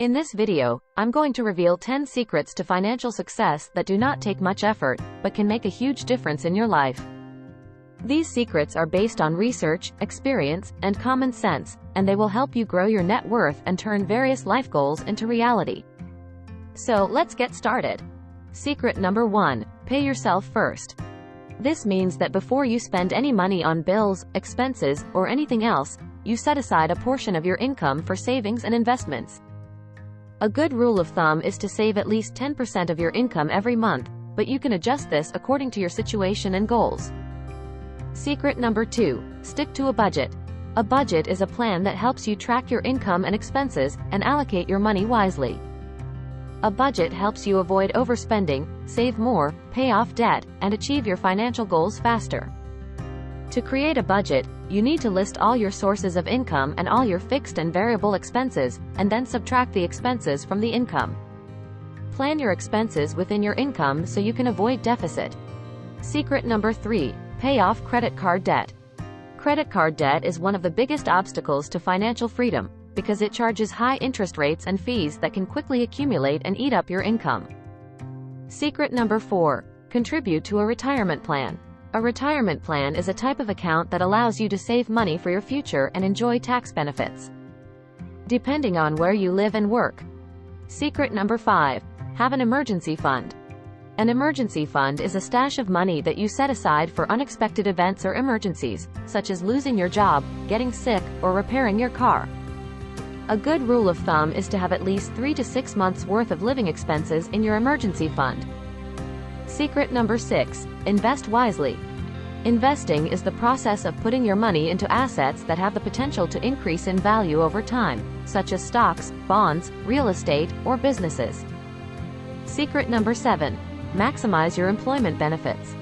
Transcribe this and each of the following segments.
In this video, I'm going to reveal 10 secrets to financial success that do not take much effort, but can make a huge difference in your life. These secrets are based on research, experience, and common sense, and they will help you grow your net worth and turn various life goals into reality. So, let's get started. Secret number 1, pay yourself first. This means that before you spend any money on bills, expenses, or anything else, you set aside a portion of your income for savings and investments. A good rule of thumb is to save at least 10% of your income every month, but you can adjust this according to your situation and goals. Secret number 2, stick to a budget. A budget is a plan that helps you track your income and expenses, and allocate your money wisely. A budget helps you avoid overspending, save more, pay off debt, and achieve your financial goals faster. To create a budget, you need to list all your sources of income and all your fixed and variable expenses, and then subtract the expenses from the income. Plan your expenses within your income so you can avoid deficit. Secret number 3, pay off credit card debt. Credit card debt is one of the biggest obstacles to financial freedom, because it charges high interest rates and fees that can quickly accumulate and eat up your income. Secret number 4, contribute to a retirement plan. A retirement plan is a type of account that allows you to save money for your future and enjoy tax benefits, depending on where you live and work. Secret number 5, have an emergency fund. An emergency fund is a stash of money that you set aside for unexpected events or emergencies, such as losing your job, getting sick, or repairing your car. A good rule of thumb is to have at least 3 to 6 months worth of living expenses in your emergency fund. Secret number 6, invest wisely. Investing is the process of putting your money into assets that have the potential to increase in value over time, such as stocks, bonds, real estate, or businesses. Secret number 7, maximize your employment benefits.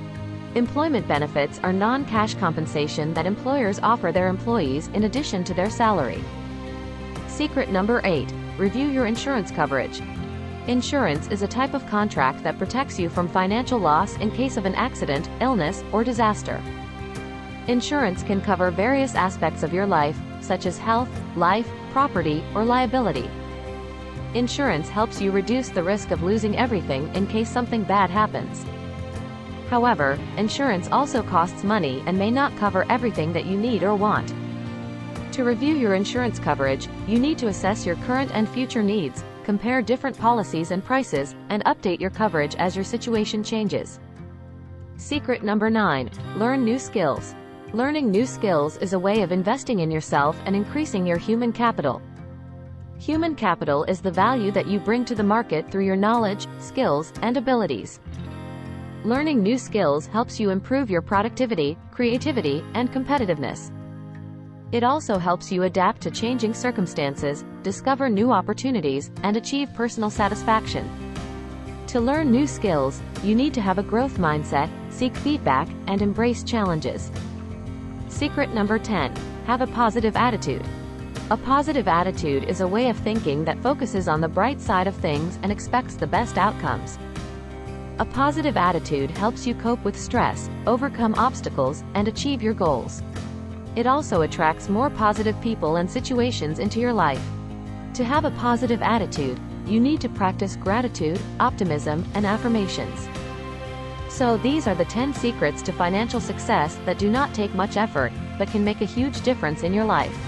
Employment benefits are non-cash compensation that employers offer their employees in addition to their salary. Secret number 8, review your insurance coverage. Insurance is a type of contract that protects you from financial loss in case of an accident, illness, or disaster. Insurance can cover various aspects of your life, such as health, life, property, or liability. Insurance helps you reduce the risk of losing everything in case something bad happens. However, insurance also costs money and may not cover everything that you need or want. To review your insurance coverage, you need to assess your current and future needs, compare different policies and prices, and update your coverage as your situation changes. Secret number 9, learn new skills. Learning new skills is a way of investing in yourself and increasing your human capital. Human capital is the value that you bring to the market through your knowledge, skills, and abilities. Learning new skills helps you improve your productivity, creativity, and competitiveness. It also helps you adapt to changing circumstances, discover new opportunities, and achieve personal satisfaction. To learn new skills, you need to have a growth mindset, seek feedback, and embrace challenges. Secret number 10, have a positive attitude. A positive attitude is a way of thinking that focuses on the bright side of things and expects the best outcomes. A positive attitude helps you cope with stress, overcome obstacles, and achieve your goals. It also attracts more positive people and situations into your life. To have a positive attitude, you need to practice gratitude, optimism, and affirmations. So these are the 10 secrets to financial success that do not take much effort, but can make a huge difference in your life.